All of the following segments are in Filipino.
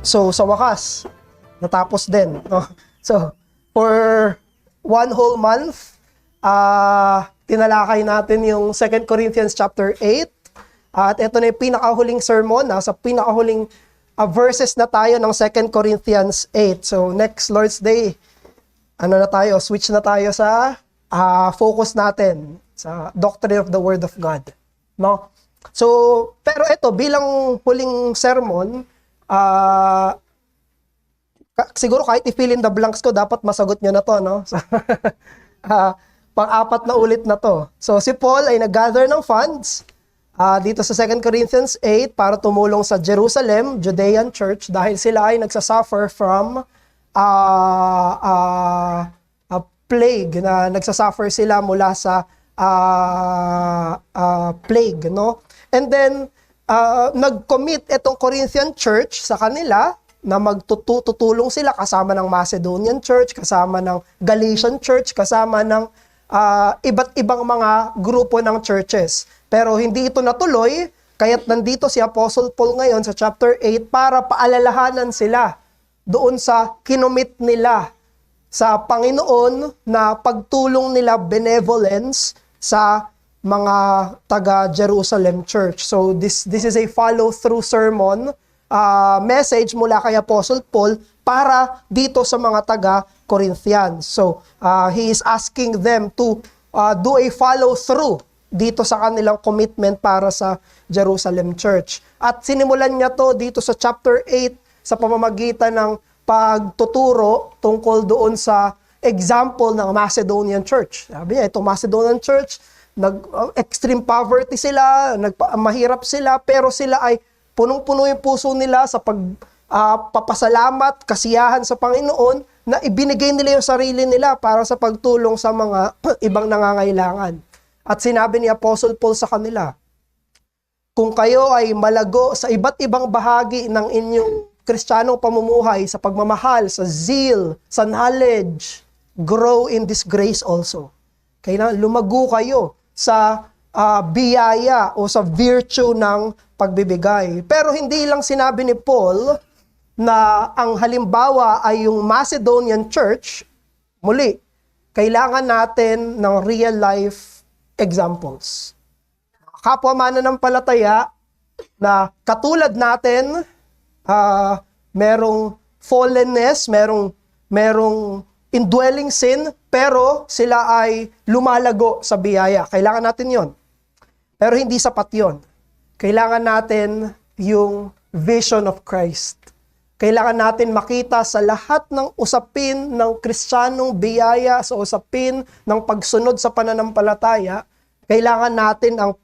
So, sa wakas, natapos din. No? So, for 1 whole month, tinalakay natin yung 2 Corinthians chapter 8. At ito na yung pinakahuling sermon. Sa pinakahuling verses na tayo ng 2 Corinthians 8. So, next Lord's Day, switch na tayo sa focus natin sa doctrine of the Word of God. No? So, pero ito, bilang huling sermon, siguro kahit i-fill in the blanks ko, dapat masagot nyo na to, no? So, pang-apat na ulit na to. So, si Paul ay nag-gather ng funds dito sa 2 Corinthians 8 para tumulong sa Jerusalem, Judean church, dahil sila ay nagsasuffer from a plague, na nagsasuffer sila mula sa plague, no? And then, nag-commit itong Corinthian church sa kanila na magtutulong sila kasama ng Macedonian church, kasama ng Galatian church, kasama ng iba't ibang mga grupo ng churches. Pero hindi ito natuloy, kaya't nandito si Apostle Paul ngayon sa chapter 8 para paalalahanan sila doon sa kinomit nila sa Panginoon na pagtulong nila, benevolence sa mga taga-Jerusalem church. So this is a follow-through sermon, message mula kay Apostle Paul para dito sa mga taga-Corinthians. So he is asking them to do a follow-through dito sa kanilang commitment para sa Jerusalem church. At sinimulan niya to dito sa chapter 8 sa pamamagitan ng pagtuturo tungkol doon sa example ng Macedonian church. Sabi niya, itong Macedonian church, extreme poverty sila, mahirap sila, pero sila ay punong-puno yung puso nila sa pagpapasalamat, kasiyahan sa Panginoon, na ibinigay nila yung sarili nila para sa pagtulong sa mga ibang nangangailangan. At sinabi ni Apostle Paul sa kanila, kung kayo ay malago sa iba't ibang bahagi ng inyong Kristiyanong pamumuhay, sa pagmamahal, sa zeal, sa knowledge, grow in this grace also. Kaya lumago kayo sa biyaya o sa virtue ng pagbibigay. Pero hindi lang sinabi ni Paul na ang halimbawa ay yung Macedonian church. Muli, kailangan natin ng real life examples. Kapwa mananampalataya na katulad natin, merong fallenness, merong indwelling sin, pero sila ay lumalago sa biyaya. Kailangan natin yon. Pero hindi sapat yon. Kailangan natin yung vision of Christ. Kailangan natin makita sa lahat ng usapin ng Kristiyanong biyaya, sa usapin ng pagsunod sa pananampalataya, kailangan natin ang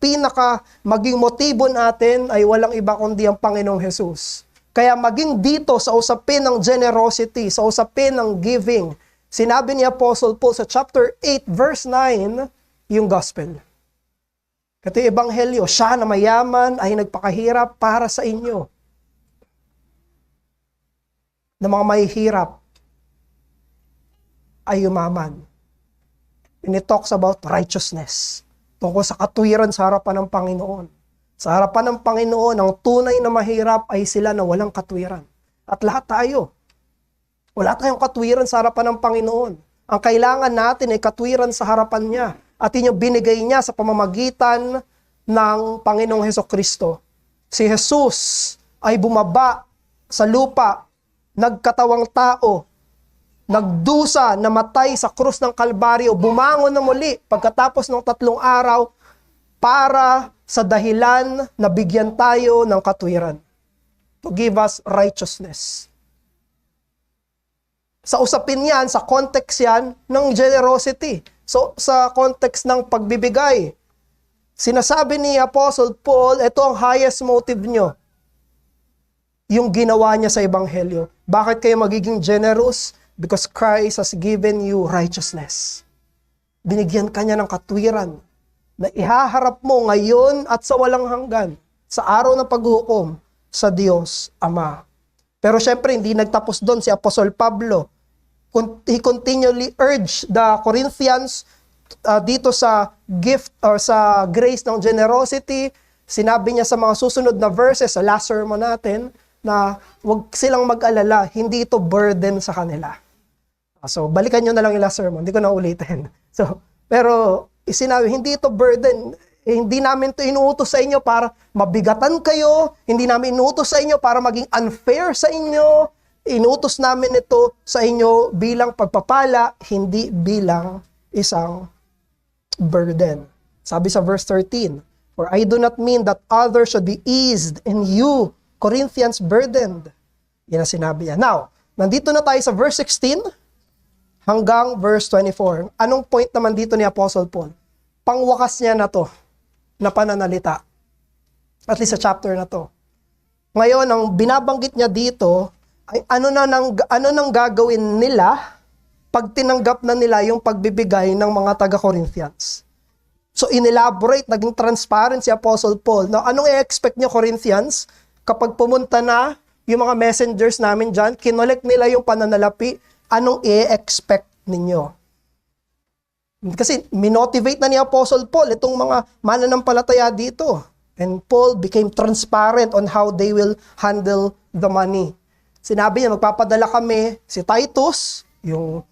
maging motibo natin ay walang iba kundi ang Panginoong Hesus. Kaya maging dito sa usapin ng generosity, sa usapin ng giving, sinabi ni Apostle Paul sa chapter 8 verse 9, yung gospel. Ito yung ebanghelyo, siya na mayaman ay nagpakahirap para sa inyo. Na mga mahihirap ay yumaman. And it talks about righteousness. Tungkol sa katwiran sa harapan ng Panginoon. Sa harapan ng Panginoon, ang tunay na mahirap ay sila na walang katwiran. At lahat tayo. Wala tayong katwiran sa harapan ng Panginoon. Ang kailangan natin ay katwiran sa harapan niya. At yun yung binigay niya sa pamamagitan ng Panginoong Hesukristo. Si Jesus ay bumaba sa lupa, nagkatawang tao, nagdusa, namatay sa krus ng Kalbaryo, bumangon na muli pagkatapos ng 3 araw para sa dahilan na bigyan tayo ng katwiran. To give us righteousness. Sa usapin yan, sa context yan ng generosity. So, sa context ng pagbibigay. Sinasabi ni Apostle Paul, ito ang highest motive nyo. Yung ginawa niya sa Ebanghelyo. Bakit kayo magiging generous? Because Christ has given you righteousness. Binigyan ka niya ng katwiran na ihaharap mo ngayon at sa walang hanggan, sa araw ng paghukom sa Diyos Ama. Pero syempre, hindi nagtapos doon si Apostle Pablo. He continually urged the Corinthians dito sa gift or sa grace ng generosity. Sinabi niya sa mga susunod na verses, sa last sermon natin, na wag silang mag-alala, hindi ito burden sa kanila. So, balikan nyo na lang yung last sermon, hindi ko na ulitin. So, pero sinabi, hindi ito burden, hindi namin ito inuutos sa inyo para mabigatan kayo, hindi namin inuutos sa inyo para maging unfair sa inyo, inuutos namin ito sa inyo bilang pagpapala, hindi bilang isang burden. Sabi sa verse 13, "For I do not mean that others should be eased and you, Corinthians, burdened." Yan ang sinabi niya. Now, nandito na tayo sa verse 16 hanggang verse 24. Anong point naman dito ni Apostle Paul? Pangwakas niya na to, na pananalita. At least sa chapter na to. Ngayon, ang binabanggit niya dito, ay ano nang gagawin nila pag tinanggap na nila yung pagbibigay ng mga taga-Corinthians. So, inelaborate, naging transparent si Apostle Paul. Now, anong i-expect niyo, Corinthians? Kapag pumunta na yung mga messengers namin dyan, kinolek nila yung pananalapi, anong i-expect ninyo? Kasi minotivate na ni Apostle Paul itong mga mananampalataya dito. And Paul became transparent on how they will handle the money. Sinabi niya, magpapadala kami si Titus, yung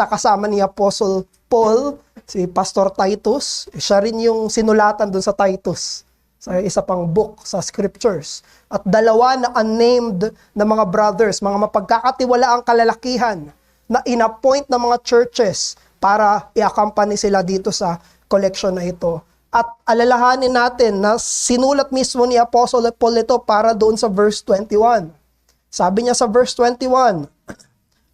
kasama ni Apostle Paul, si Pastor Titus. Siya rin yung sinulatan dun sa Titus, sa isa pang book sa scriptures. At dalawa na unnamed na mga brothers, mga mapagkakatiwalaang kalalakihan, na in-appoint ng mga churches para i-accompany sila dito sa collection na ito. At alalahanin natin na sinulat mismo ni Apostle Paul ito para doon sa verse 21. Sabi niya sa verse 21,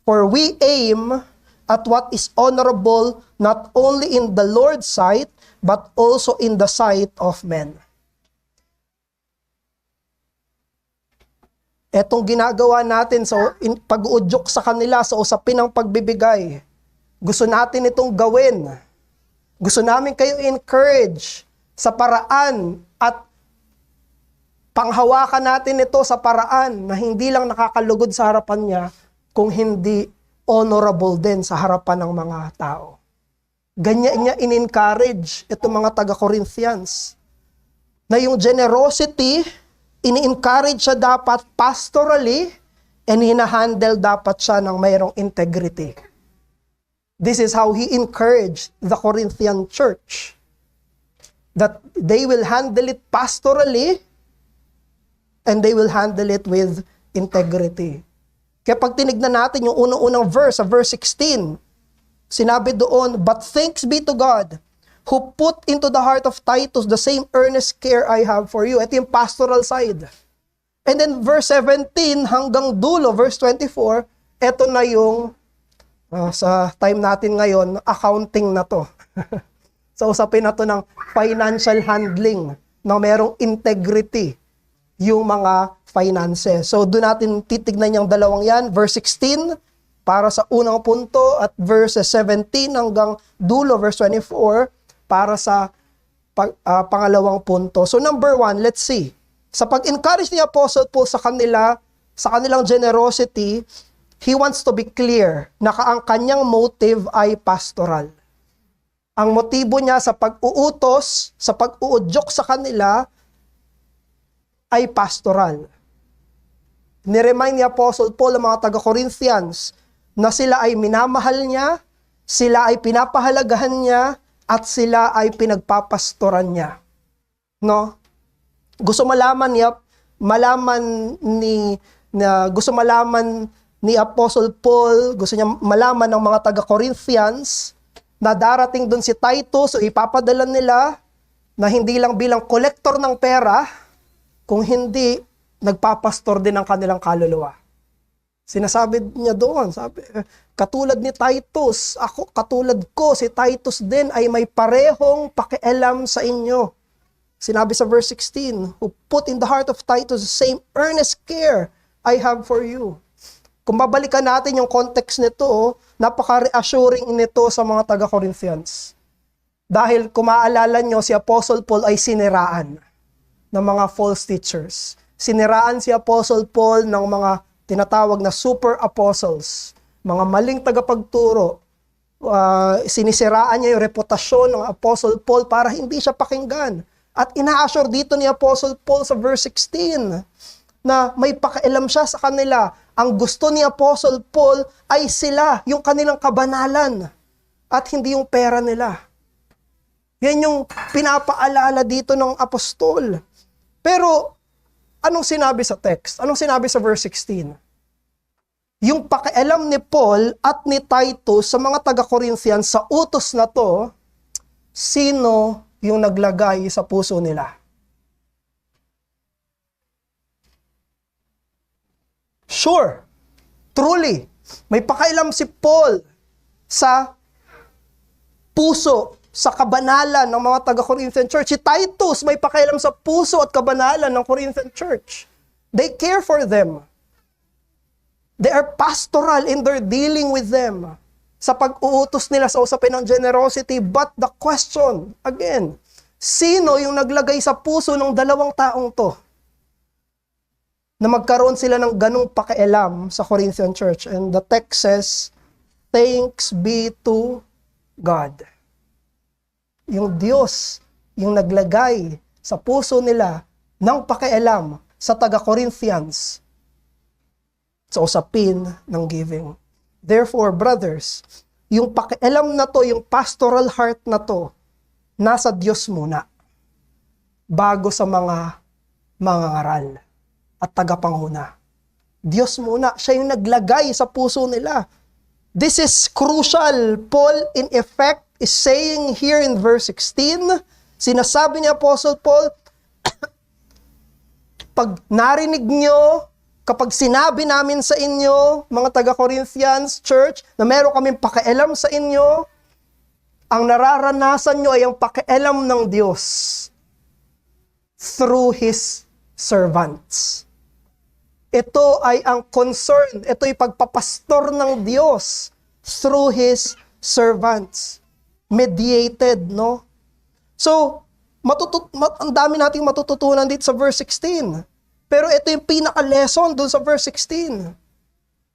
"For we aim at what is honorable not only in the Lord's sight, but also in the sight of men." Etong ginagawa natin sa pag-uudyok sa kanila sa usapin ng pagbibigay. Gusto natin itong gawin. Gusto namin kayo encourage sa paraan at panghawakan natin ito sa paraan na hindi lang nakakalugod sa harapan niya, kung hindi honorable din sa harapan ng mga tao. Ganyan niya in-encourage itong mga taga-Corinthians. Na yung generosity, ini-encourage siya dapat pastorally, and hinahandle dapat siya ng mayroong integrity. This is how he encouraged the Corinthian church. That they will handle it pastorally, and they will handle it with integrity. Kaya pag tinignan natin yung unang-unang verse, sa verse 16, sinabi doon, "But thanks be to God, who put into the heart of Titus the same earnest care I have for you." Ito yung pastoral side. And then verse 17 hanggang dulo, verse 24, ito na yung, sa time natin ngayon, accounting na to. So usapin na to ng financial handling, na merong integrity yung mga finances. So doon natin titignan yung dalawang yan, verse 16 para sa unang punto at verse 17 hanggang dulo, verse 24, para sa pangalawang punto. So number 1, let's see. Sa pag-encourage ni Apostle Paul sa kanilang generosity, he wants to be clear na ang kanyang motive ay pastoral. Ang motibo niya sa pag-uutos, sa pag-uudyok sa kanila ay pastoral. Niremind ni Apostle Paul ang mga taga-Corinthians na sila ay minamahal niya, sila ay pinapahalagahan niya, at sila ay pinagpapastoran niya. No? Gusto malaman ni Apostle Paul, gusto niya malaman ng mga taga-Corinthians na darating doon si Titus, o ipapadala nila na hindi lang bilang kolektor ng pera, kung hindi nagpapastor din ang kanilang kaluluwa. Sinasabi niya doon, sabi, katulad ni Titus, katulad ko, si Titus din ay may parehong pakialam sa inyo. Sinabi sa verse 16, "Who put in the heart of Titus the same earnest care I have for you." Kung babalikan natin yung context nito, napaka-reassuring nito sa mga taga-Corinthians. Dahil kung maalala nyo, si Apostle Paul ay siniraan ng mga false teachers. Siniraan si Apostle Paul ng mga tinatawag na super apostles, mga maling tagapagturo. Sinisiraan niya yung reputasyon ng Apostle Paul para hindi siya pakinggan. At ina-assure dito ni Apostle Paul sa verse 16 na may pakialam siya sa kanila. Ang gusto ni Apostle Paul ay sila, yung kanilang kabanalan, at hindi yung pera nila. Yan yung pinapaalala dito ng apostol. Pero, anong sinabi sa text? Anong sinabi sa verse 16? Yung pakialam ni Paul at ni Titus sa mga taga-Corinthians sa utos na to, sino yung naglagay sa puso nila? Sure, truly, may pakailam si Paul sa puso, sa kabanalan ng mga taga-Corinthian church. Si Titus may pakailam sa puso at kabanalan ng Corinthian church. They care for them. They are pastoral in their dealing with them sa pag-uutos nila sa usapin ng generosity. But the question, again, sino yung naglagay sa puso ng dalawang taong to na magkaroon sila ng ganong pakialam sa Corinthian church? And the text says, thanks be to God. Yung Diyos, yung naglagay sa puso nila ng pakialam sa taga-Corinthians sa usapin ng giving. Therefore, brothers, yung pakialam na to, yung pastoral heart na to, nasa Diyos muna, bago sa mga mangangaral at tagapanguna. Diyos muna, siya yung naglagay sa puso nila. This is crucial. Paul, in effect, is saying here in verse 16, sinasabi ni Apostle Paul, pag narinig nyo, kapag sinabi namin sa inyo, mga taga-Corinthians church, na meron kaming pakialam sa inyo, ang nararanasan nyo ay ang pakialam ng Diyos through His servants. Ito ay ang concern, ito ay pagpapastor ng Diyos through His servants. Mediated, no? So, ang dami nating matututunan dito sa verse 16. Pero ito yung pinaka-lesson dun sa verse 16.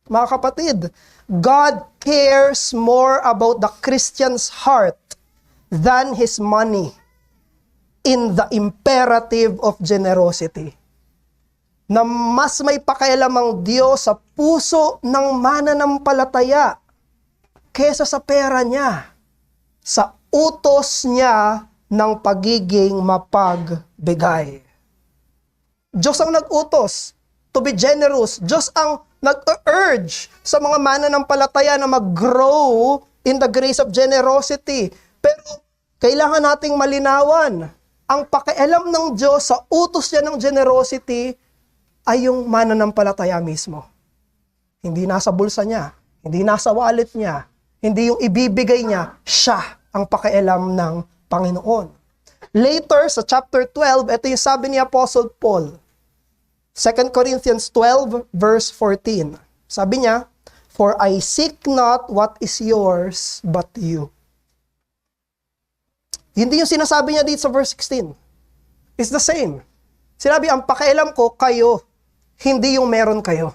Mga kapatid, God cares more about the Christian's heart than his money in the imperative of generosity. Na mas may pakialam ang Diyos sa puso ng mananampalataya kesa sa pera niya, sa utos niya ng pagiging mapagbigay. Diyos ang nag-utos to be generous. Diyos ang nag-urge sa mga mananampalataya na mag-grow in the grace of generosity. Pero kailangan nating malinawan, ang pakialam ng Diyos sa utos niya ng generosity ay yung mananampalataya mismo. Hindi nasa bulsa niya, hindi nasa wallet niya, hindi yung ibibigay niya, siya ang pakialam ng Panginoon. Later, sa chapter 12, ito yung sabi ni Apostle Paul. 2 Corinthians 12, verse 14. Sabi niya, for I seek not what is yours, but you. Hindi yung sinasabi niya dito sa verse 16. It's the same. Sinabi, ang pakialam ko, kayo, hindi yung meron kayo.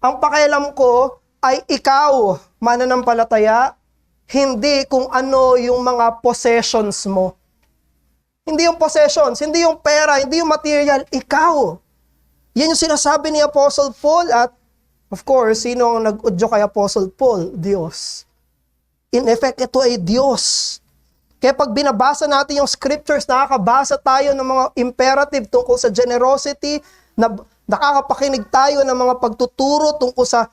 Ang pakialam ko ay ikaw, mananampalataya, hindi kung ano yung mga possessions mo. Hindi yung possessions, hindi yung pera, hindi yung material, ikaw. Yan yung sinasabi ni Apostle Paul at, of course, sino ang nag-udyo kay Apostle Paul? Diyos. In effect, ito ay Diyos. Kaya pag binabasa natin yung scriptures, nakakabasa tayo ng mga imperative tungkol sa generosity, nakakapakinig tayo ng mga pagtuturo tungkol sa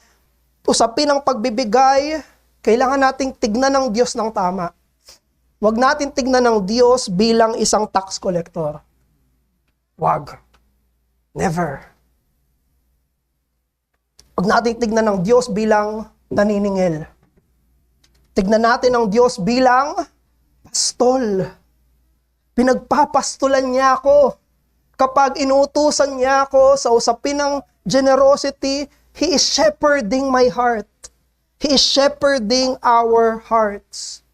usapin ng pagbibigay, kailangan nating tignan ng Diyos ng tama. Huwag natin tignan ng Diyos bilang isang tax collector. Huwag. Never. Huwag natin tignan ng Diyos bilang naniningil. Tignan natin ang Diyos bilang pastol. Pinagpapastulan niya ako. Kapag inuutusan niya ako sa usapin ng generosity, He is shepherding my heart. He is shepherding our hearts.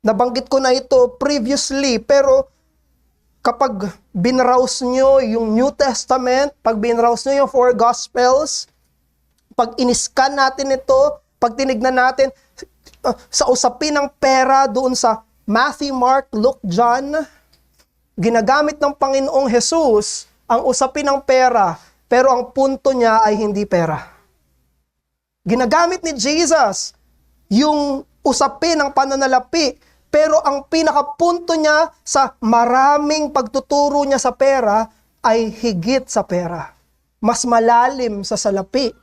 Nabanggit ko na ito previously, pero kapag binrowse nyo yung New Testament, pag binrowse nyo yung 4 Gospels, pag iniskan natin ito, pag tinignan natin sa usapin ng pera doon sa Matthew, Mark, Luke, John, Ginagamit ng Panginoong Jesus ang usapin ng pera, pero ang punto niya ay hindi pera. Ginagamit ni Jesus yung usapin ng pananalapi, pero ang pinakapunto niya sa maraming pagtuturo niya sa pera ay higit sa pera. Mas malalim sa salapi.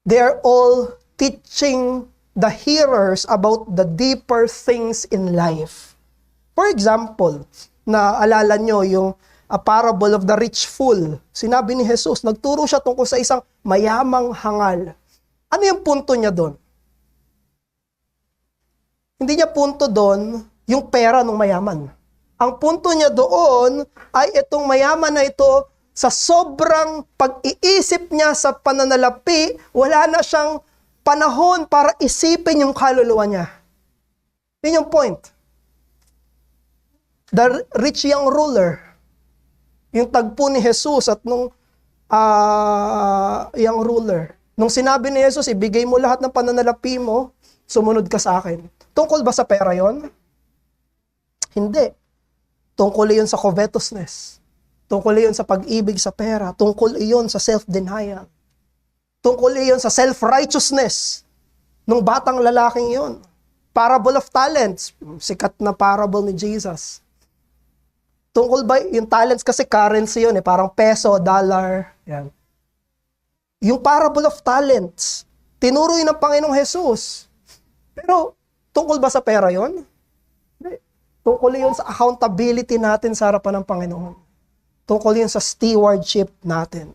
They are all teaching the hearers about the deeper things in life. For example, naalala nyo yung a parable of the rich fool. Sinabi ni Jesus, nagturo siya tungkol sa isang mayamang hangal. Ano yung punto niya doon? Hindi niya punto doon yung pera ng mayaman. Ang punto niya doon ay itong mayaman na ito, sa sobrang pag-iisip niya sa pananalapi, wala na siyang panahon para isipin yung kaluluwa niya. Yun yung point. The rich young ruler, yung tagpo ni Jesus at nung young ruler, nung sinabi ni Jesus, ibigay mo lahat ng pananalapi mo, sumunod ka sa akin. Tungkol ba sa pera yon? Hindi. Tungkol iyon sa covetousness. Tungkol iyon sa pag-ibig sa pera. Tungkol iyon sa self-denial. Tungkol iyon sa self-righteousness nung batang lalaking iyon. Parable of talents. Sikat na parable ni Jesus. Tungkol ba, yung talents kasi currency yun, parang peso, dollar. Yan. Yung parable of talents, tinuro yun ng Panginoong Jesus. Pero, tungkol ba sa pera yon? Hindi. Tungkol yun sa accountability natin sa harapan ng Panginoon. Tungkol yun sa stewardship natin.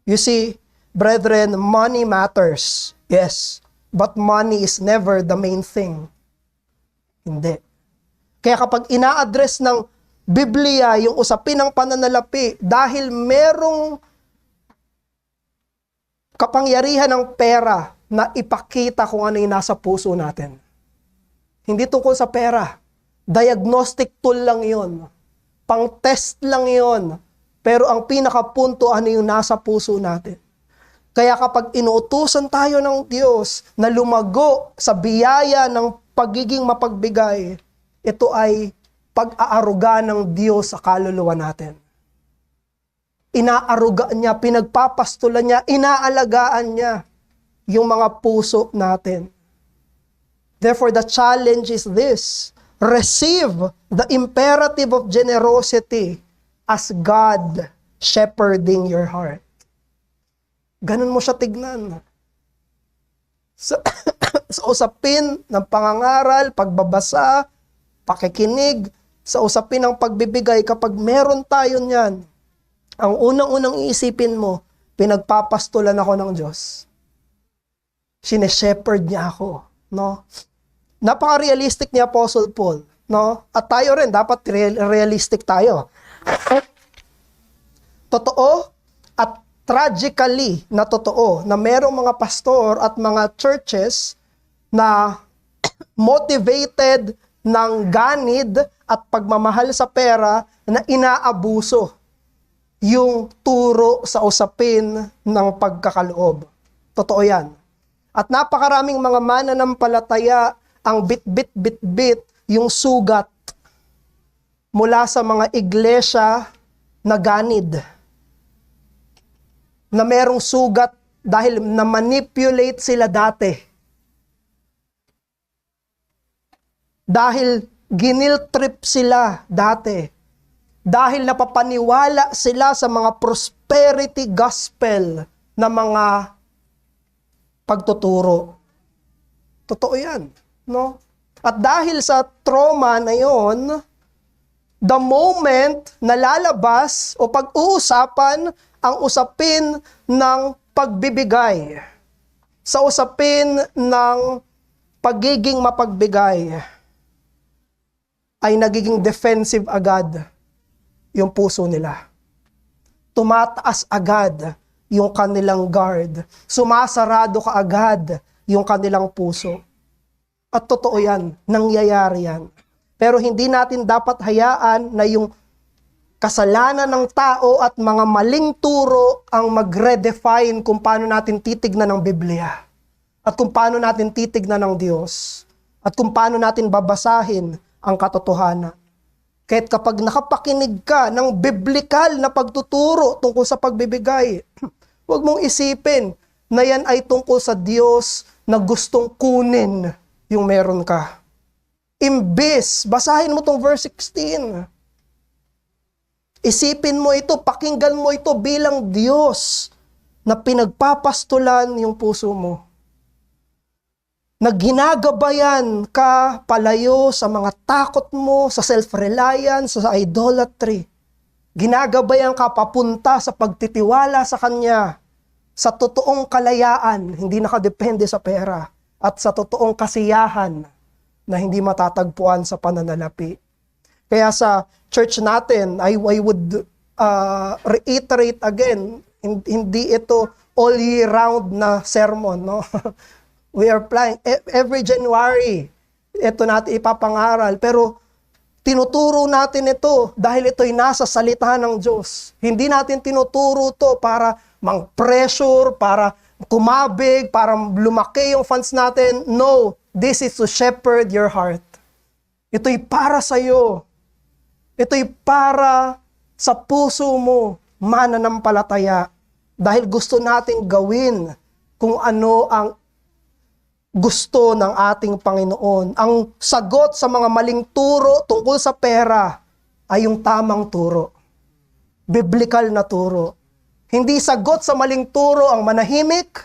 You see, brethren, money matters. Yes. But money is never the main thing. Hindi. Kaya kapag ina-address ng Biblia yung usapin ng pananalapi, dahil merong kapangyarihan ng pera na ipakita kung ano yung nasa puso natin. Hindi tungkol sa pera. Diagnostic tool lang yun. Pang-test lang yun. Pero ang pinakapunto, ano yung nasa puso natin. Kaya kapag inuutusan tayo ng Diyos na lumago sa biyaya ng pagiging mapagbigay, ito ay pag-aaruga ng Diyos sa kaluluwa natin. Inaaruga niya, pinagpapastulan niya, inaalagaan niya yung mga puso natin. Therefore, the challenge is this: receive the imperative of generosity as God shepherding your heart. Ganun mo siya tignan. Sa usapin ng pangangaral, pagbabasa, pakikinig, sa usapin ng pagbibigay, kapag meron tayo niyan, ang unang-unang iisipin mo, pinagpapastulan ako ng Diyos. Sine-shepherd niya ako. No? Napaka-realistic ni Apostle Paul. No? At tayo rin, dapat realistic tayo. Totoo at tragically na totoo na merong mga pastor at mga churches na motivated ng ganid at pagmamahal sa pera na inaabuso yung turo sa usapin ng pagkakaloob. Totoo yan. At napakaraming mga mananampalataya ang bit-bit yung sugat mula sa mga iglesia na ganid. Na merong sugat dahil na-manipulate sila dati. Dahil giniltrip sila dati. Dahil napapaniwala sila sa mga prosperity gospel na mga pagtuturo. Totoo yan. No? At dahil sa trauma na yon, the moment na lalabas o pag-uusapan ang usapin ng pagbibigay, sa usapin ng pagiging mapagbigay, ay nagiging defensive agad yung puso nila. Tumataas agad yung kanilang guard. Sumasarado ka agad yung kanilang puso. At totoo yan, nangyayari yan. Pero hindi natin dapat hayaan na yung kasalanan ng tao at mga maling turo ang mag-redefine kung paano natin titignan ng Biblia. At kung paano natin titignan ng Diyos. At kung paano natin babasahin ang katotohanan. Kahit kapag nakapakinig ka ng biblikal na pagtuturo tungkol sa pagbibigay, huwag mong isipin na yan ay tungkol sa Diyos na gustong kunin yung meron ka. Imbes, basahin mo tong verse 16. Isipin mo ito, pakinggan mo ito bilang Diyos na pinagpapastulan yung puso mo. Na ginagabayan ka palayo sa mga takot mo, sa self-reliance, sa idolatry. Ginagabayan ka papunta sa pagtitiwala sa Kanya, sa totoong kalayaan, hindi nakadepende sa pera, at sa totoong kasiyahan na hindi matatagpuan sa pananalapi. Kaya sa church natin, I would reiterate again, hindi ito all year round na sermon, no? We are planning every January. Ito natin ipapangaral. Pero tinuturo natin ito dahil ito'y nasa salita ng Diyos. Hindi natin tinuturo to para mang-pressure, para kumabig, para lumaki yung funds natin. No, this is to shepherd your heart. Ito'y para sa'yo. Ito'y para sa puso mo, mananampalataya. Dahil gusto nating gawin kung ano ang gusto ng ating Panginoon. Ang sagot sa mga maling turo tungkol sa pera ay yung tamang turo. Biblikal na turo. Hindi sagot sa maling turo ang manahimik.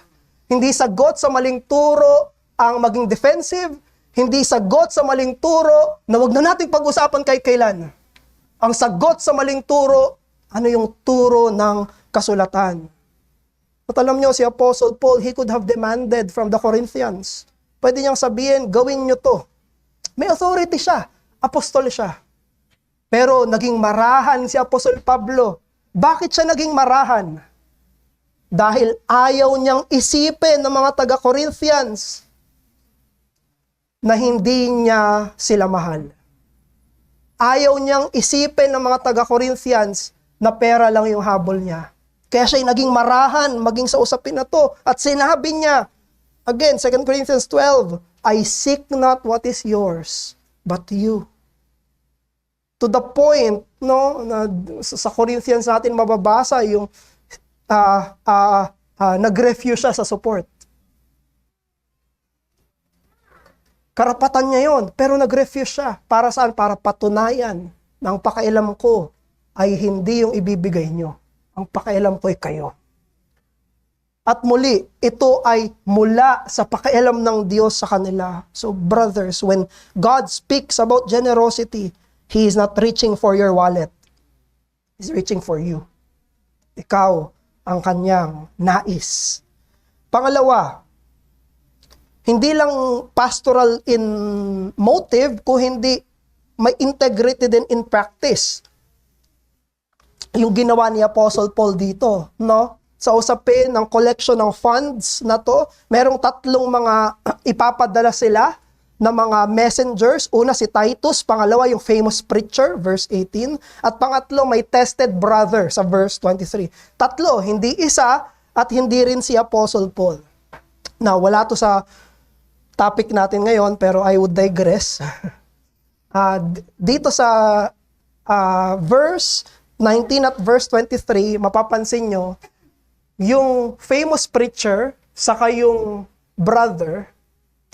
Hindi sagot sa maling turo ang maging defensive. Hindi sagot sa maling turo na wag na nating pag-usapan kahit kailan. Ang sagot sa maling turo, ano yung turo ng kasulatan? At alam nyo, si Apostle Paul, he could have demanded from the Corinthians. Pwede niyang sabihin, gawin nyo to. May authority siya. Apostol siya. Pero naging marahan si Apostle Pablo. Bakit siya naging marahan? Dahil ayaw niyang isipin ng mga taga-Corinthians na hindi niya sila mahal. Ayaw niyang isipin ng mga taga-Corinthians na pera lang yung habol niya. Kaya siya'y naging marahan maging sa usapin na to. At sinabi niya, again, 2 Corinthians 12, I seek not what is yours, but you. To the point, no, na sa Corinthians natin mababasa yung nag-refuse siya sa support. Karapatan niya yon, pero nag-refuse siya. Para saan? Para patunayan na ang pakialam ko ay hindi yung ibibigay nyo. Ang pakialam ko ay kayo. At muli, ito ay mula sa pakialam ng Diyos sa kanila. So brothers, when God speaks about generosity, He is not reaching for your wallet. He's reaching for you. Ikaw ang kanyang nais. Pangalawa, hindi lang pastoral in motive, kung hindi may integrity din in practice. Yung ginawa ni Apostle Paul dito, no? Sa usapin ng collection ng funds na to, merong tatlong mga ipapadala sila na mga messengers. Una si Titus, pangalawa yung famous preacher, verse 18, at pangatlo may tested brother sa verse 23. Tatlo, hindi isa at hindi rin si Apostle Paul. Now, wala to sa topic natin ngayon, pero I would digress. Dito sa verse 19 at verse 23, mapapansin nyo, yung famous preacher, saka yung brother,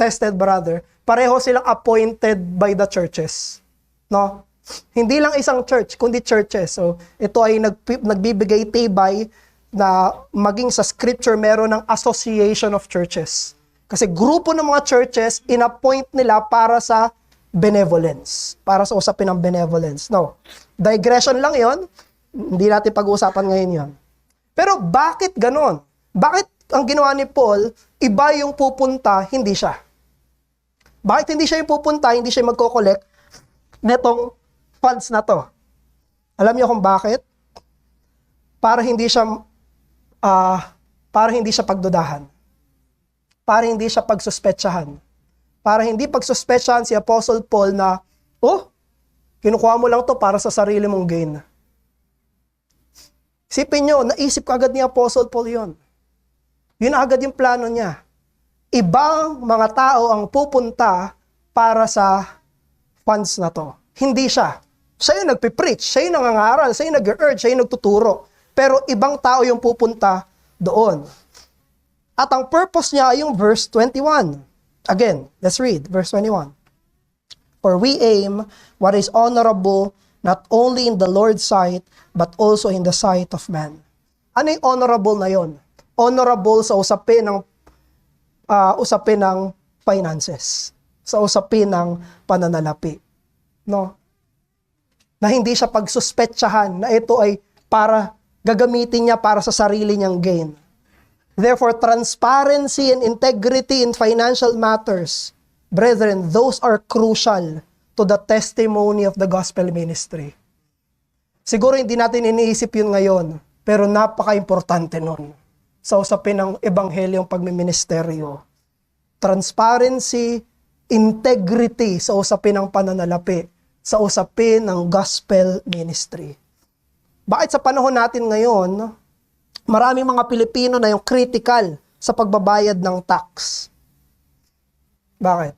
tested brother, pareho silang appointed by the churches. No? Hindi lang isang church, kundi churches. So, ito ay nagbibigay tibay na maging sa scripture meron ng association of churches. Kasi grupo ng mga churches, in-appoint nila para sa benevolence. Para sa usapin ng benevolence. No. Digression lang yon. Hindi natin pag-uusapan ngayon yon. Pero bakit ganon? Bakit ang ginawa ni Paul, iba yung pupunta, hindi siya? Bakit hindi siya yung pupunta, hindi siya magko-collect netong funds na to? Alam niyo kung bakit? Para hindi siya pagdudahan. Para hindi siya pagsuspetsahan. Para hindi pagsuspetsahan si Apostle Paul na, kinukuha mo lang to para sa sarili mong gain. Isipin nyo, naisip agad ni Apostle Paul yon. Yun agad yung plano niya. Ibang mga tao ang pupunta para sa funds na to. Hindi siya. Siya yung nagpipreach, siya yung nangangaral, siya yung nag-urge, siya yung nagtuturo. Pero ibang tao yung pupunta doon. At ang purpose niya ay yung verse 21. Again, let's read verse 21. For we aim what is honorable not only in the Lord's sight, but also in the sight of man. Ano yung honorable na yon? Honorable sa usapin ng finances. Sa usapin ng pananalapi. No? Na hindi siya pagsuspetsahan na ito ay para gagamitin niya para sa sarili niyang gain. Therefore, transparency and integrity in financial matters, brethren, those are crucial to the testimony of the gospel ministry. Siguro hindi natin iniisip yun ngayon, pero napaka-importante nun sa usapin ng ebanghelyong pagmiministeryo. Transparency, integrity sa usapin ng pananalapi, sa usapin ng gospel ministry. Bakit sa panahon natin ngayon, maraming mga Pilipino na yung critical sa pagbabayad ng tax? Bakit?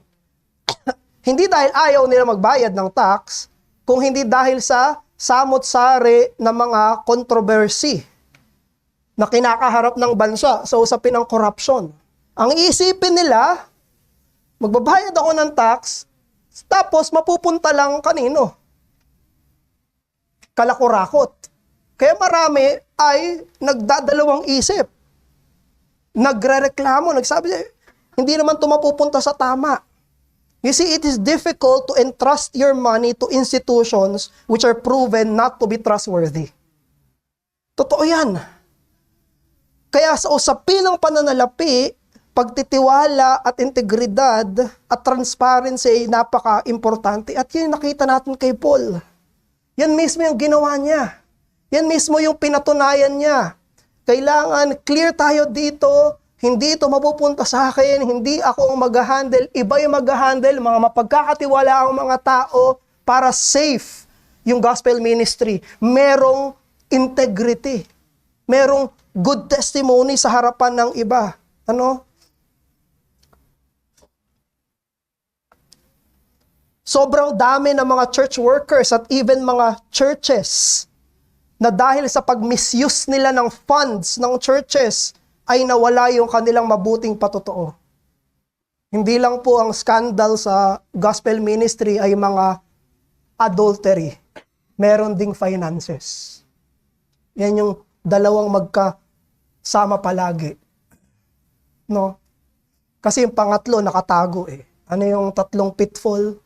Hindi dahil ayaw nila magbayad ng tax, kung hindi dahil sa samot-sari na mga controversy na kinakaharap ng bansa sa usapin ng corruption. Ang iisipin nila, magbabayad ako ng tax, tapos mapupunta lang kanino? Kalakurakot. Kaya marami ay nagdadalawang isip. Nagrereklamo, nagsabi, hindi naman ito mapupunta sa tama. You see, it is difficult to entrust your money to institutions which are proven not to be trustworthy. Totoo yan. Kaya sa usapin ng pananalapi, pagtitiwala at integridad at transparency ay napaka-importante. At yun nakita natin kay Paul. Yan mismo yung ginawa niya. Yan mismo yung pinatunayan niya. Kailangan clear tayo dito. Hindi ito mapupunta sa akin, hindi ako ang mag-handle, iba yung mag-handle, mga mapagkakatiwala ang mga tao para safe yung gospel ministry. Merong integrity. Merong good testimony sa harapan ng iba. Ano? Sobrang dami ng mga church workers at even mga churches na dahil sa pag-misuse nila ng funds ng churches, ay nawala yung kanilang mabuting patotoo. Hindi lang po ang scandal sa gospel ministry ay mga adultery. Meron ding finances. Yan yung dalawang magkasama palagi. No? Kasi yung pangatlo nakatago eh. Ano yung tatlong pitfall?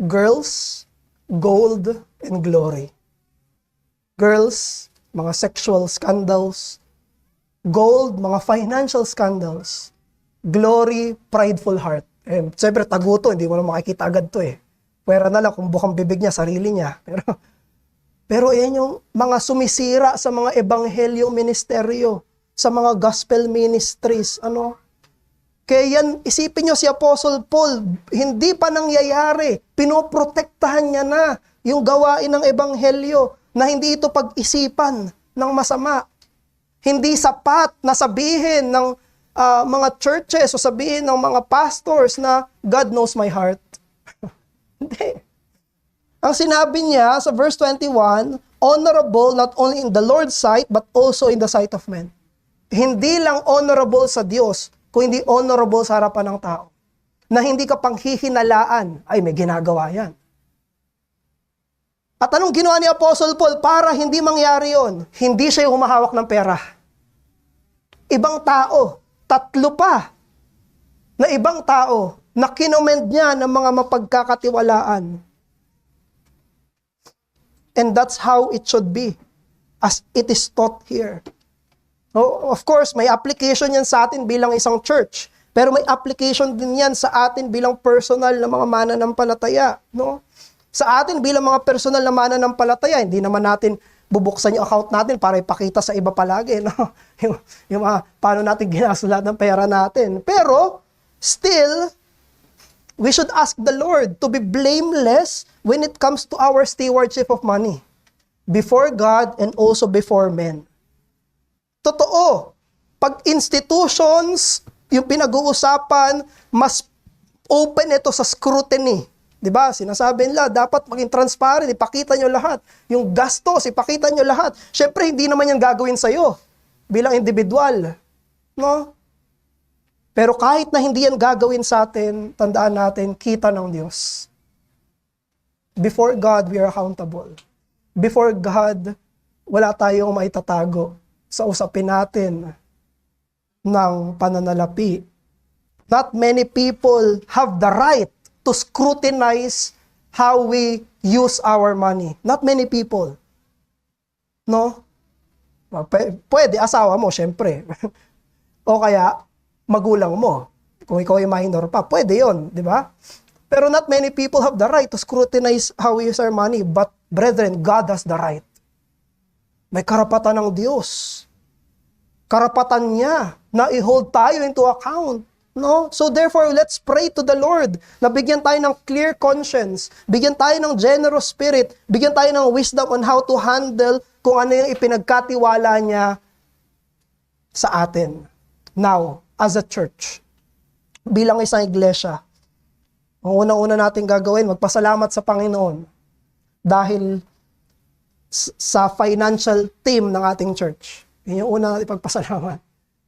Girls, gold, and glory. Girls, mga sexual scandals. Gold, mga financial scandals. Glory, prideful heart. Siyempre, tago to, hindi mo na makikita agad to eh. Pwera na lang kung bukang bibig niya, sarili niya. Pero yan yung mga sumisira sa mga ebanghelyong ministeryo, sa mga gospel ministries. Ano? Kaya yan, isipin nyo si Apostle Paul, hindi pa nangyayari. Pinoprotektahan niya na yung gawain ng ebanghelyo na hindi ito pag-isipan ng masama. Hindi sapat na sabihin ng mga churches o sabihin ng mga pastors na God knows my heart. Hindi. Ang sinabi niya sa verse 21, honorable not only in the Lord's sight but also in the sight of men. Hindi lang honorable sa Diyos, kung hindi honorable sa harapan ng tao. Na hindi ka panghihinalaan, ay may ginagawa yan. At anong ginawa ni Apostle Paul para hindi mangyari yon? Hindi siya yung humahawak ng pera. Ibang tao, tatlo pa na ibang tao na kinomend niya ng mga mapagkakatiwalaan. And that's how it should be, as it is taught here. Oh, of course, may application yan sa atin bilang isang church, pero may application din yan sa atin bilang personal na mga mananampalataya. No? Sa atin bilang mga personal na mananampalataya, hindi naman natin bubuksan yung account natin para ipakita sa iba palagi, no? yung paano natin ginasulat ng pera natin. Pero, still, we should ask the Lord to be blameless when it comes to our stewardship of money before God and also before men. Totoo, pag institutions, yung pinag-uusapan, mas open ito sa scrutiny Di ba? Sinasabi nila, dapat maging transparent, ipakita nyo lahat. Yung gastos, ipakita nyo lahat. Siyempre, hindi naman yan gagawin sa'yo bilang individual. No? Pero kahit na hindi yan gagawin sa atin, tandaan natin, kita ng Diyos. Before God, we are accountable. Before God, wala tayong maitatago sa usapin natin ng pananalapi. Not many people have the right to scrutinize how we use our money. Not many people. No? Pwede, asawa mo, syempre. O kaya, magulang mo. Kung ikaw ay minor pa, pwede yon, di ba? Pero not many people have the right to scrutinize how we use our money. But, brethren, God has the right. May karapatan ng Diyos. Karapatan niya na i-hold tayo into account. No? So therefore, let's pray to the Lord na bigyan tayo ng clear conscience, bigyan tayo ng generous spirit, bigyan tayo ng wisdom on how to handle kung ano yung ipinagkatiwala niya sa atin. Now, as a church, bilang isang iglesia, ang unang-una natin gagawin, magpasalamat sa Panginoon dahil sa financial team ng ating church. Yun yung una natin ipagpasalamat.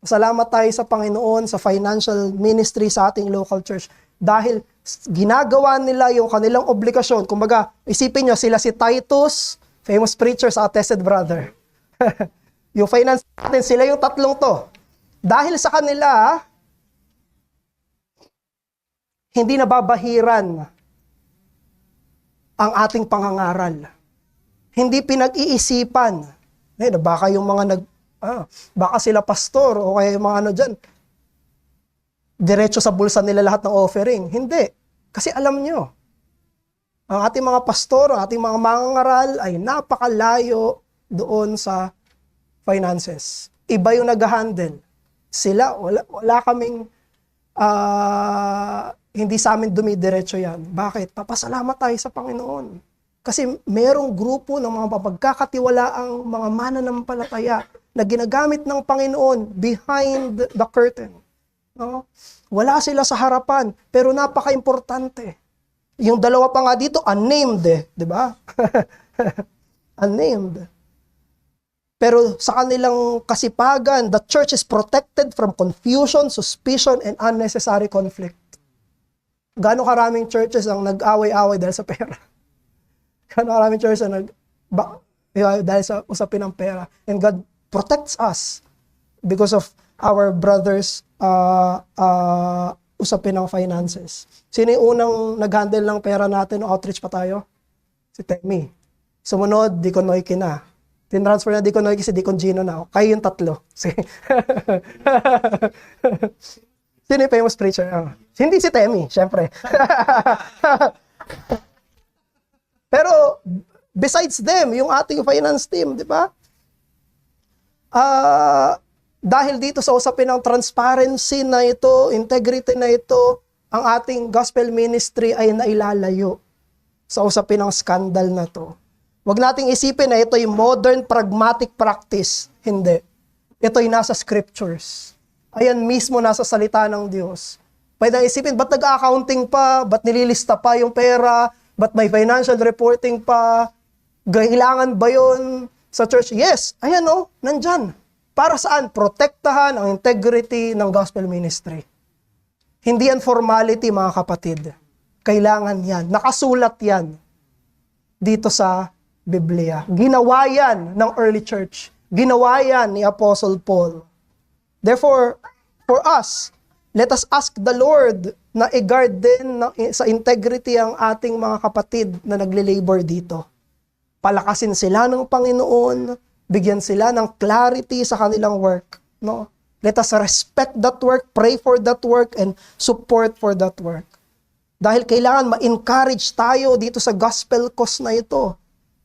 Salamat tayo sa Panginoon, sa financial ministry sa ating local church. Dahil ginagawa nila yung kanilang obligasyon. Kumbaga, isipin nyo, sila si Titus, famous preacher sa Attested Brother. Yung finance natin, sila yung tatlong to. Dahil sa kanila, hindi nababahiran ang ating pangangaral. Hindi pinag-iisipan. Baka yung mga baka sila pastor o kaya yung mga ano dyan, diretso sa bulsa nila lahat ng offering. Hindi. Kasi alam nyo, ang ating mga pastor, ang ating mga mangangaral ay napakalayo doon sa finances. Iba yung nag-handle. Sila, wala kaming, hindi sa amin dumidiretso yan. Bakit? Papasalamat tayo sa Panginoon. Kasi merong grupo ng mga mapagkakatiwalaang mga mananampalataya na ginagamit ng Panginoon behind the curtain. No? Wala sila sa harapan, pero napaka-importante. Yung dalawa pa nga dito, unnamed di ba? Unnamed. Pero sa kanilang kasipagan, the church is protected from confusion, suspicion, and unnecessary conflict. Gaano karaming churches ang nag-away-away dahil sa pera? Gaano karaming churches ang dahil sa usapin ng pera? And God protects us because of our brothers usapin ng finances. Sino yung unang nag-handle ng pera natin o outreach pa tayo? Si Temi. Sumunod, Deacon Noyki na. Tinransfer na Deacon Noyki si Deacon Gino na. Kayo yung tatlo. Sino yung famous preacher? Hindi si Temi, syempre. Pero besides them, yung ating finance team, di ba? Dahil dito sa usapin ng transparency na ito, integrity na ito, ang ating gospel ministry ay nailalayo sa usapin ng skandal na to. Huwag nating isipin na ito yung modern pragmatic practice. Hindi. Ito'y nasa scriptures. Ayan mismo nasa salita ng Diyos. Pwede isipin, ba't nag-accounting pa? Ba't nililista pa yung pera? Ba't may financial reporting pa? Kailangan ba yun sa church? Yes, ayan nandyan. Para saan? Protektahan ang integrity ng gospel ministry. Hindi yan formality, mga kapatid. Kailangan yan. Nakasulat yan dito sa Biblia. Ginawa yan ng early church. Ginawa yan ni Apostle Paul. Therefore, for us, let us ask the Lord na i-guard din sa integrity ang ating mga kapatid na nagle-labor dito. Palakasin sila ng Panginoon, bigyan sila ng clarity sa kanilang work. No? Let us respect that work, pray for that work, and support for that work. Dahil kailangan ma-encourage tayo dito sa gospel cause na ito,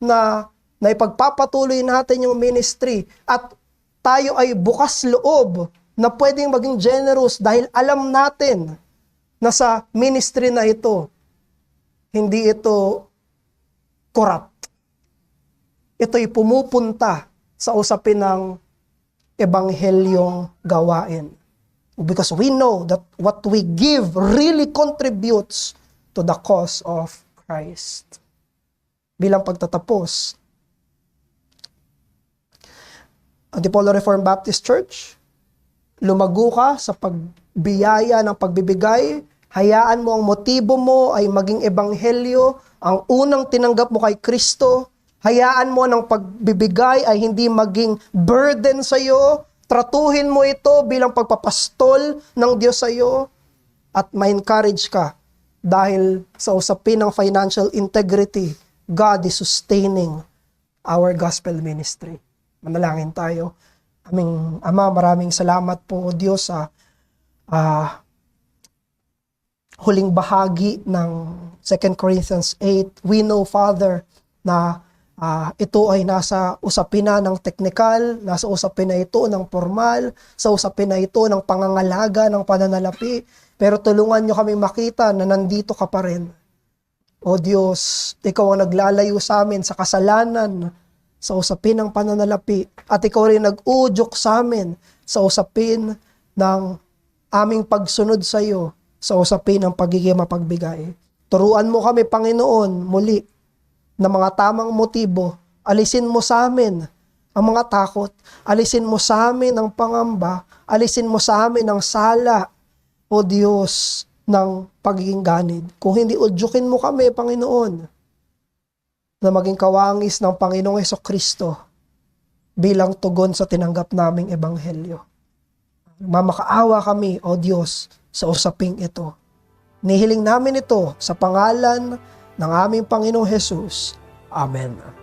na ipagpapatuloy natin yung ministry at tayo ay bukas loob na pwedeng maging generous dahil alam natin na sa ministry na ito, hindi ito corrupt. Ito'y pumupunta sa usapin ng ebanghelyong gawain. Because we know that what we give really contributes to the cause of Christ. Bilang pagtatapos, Antipolo Reformed Baptist Church, lumago ka sa pagbiyaya ng pagbibigay, hayaan mo ang motibo mo ay maging ebanghelyo, ang unang tinanggap mo kay Kristo, hayaan mo ng pagbibigay ay hindi maging burden sa iyo, tratuhin mo ito bilang pagpapastol ng Diyos sa iyo, at ma-encourage ka dahil sa usapin ng financial integrity, God is sustaining our gospel ministry. Manalangin tayo. Aming Ama, maraming salamat po, O Diyos, sa huling bahagi ng 2 Corinthians 8. We know, Father, na ito ay nasa usapin na ng teknikal, nasa usapin na ito ng formal, sa usapin na ito ng pangangalaga, ng pananalapi. Pero tulungan nyo kami makita na nandito ka pa rin. O Diyos, Ikaw ang naglalayo sa amin sa kasalanan, sa usapin ng pananalapi. At Ikaw rin nag-udyok sa amin sa usapin ng aming pagsunod sa iyo, sa usapin ng pagiging mapagbigay. Turuan mo kami, Panginoon, muli, na mga tamang motibo. Alisin mo sa amin ang mga takot. Alisin mo sa amin ang pangamba. Alisin mo sa amin ang sala, O Diyos, ng pagiging ganid. Kung hindi, udyukin mo kami, Panginoon, na maging kawangis ng Panginoong Hesukristo bilang tugon sa tinanggap naming ebanghelyo. Mamakaawa kami, O Diyos, sa usaping ito. Nihiling namin ito sa pangalan ng aming Panginoong Hesus. Amen.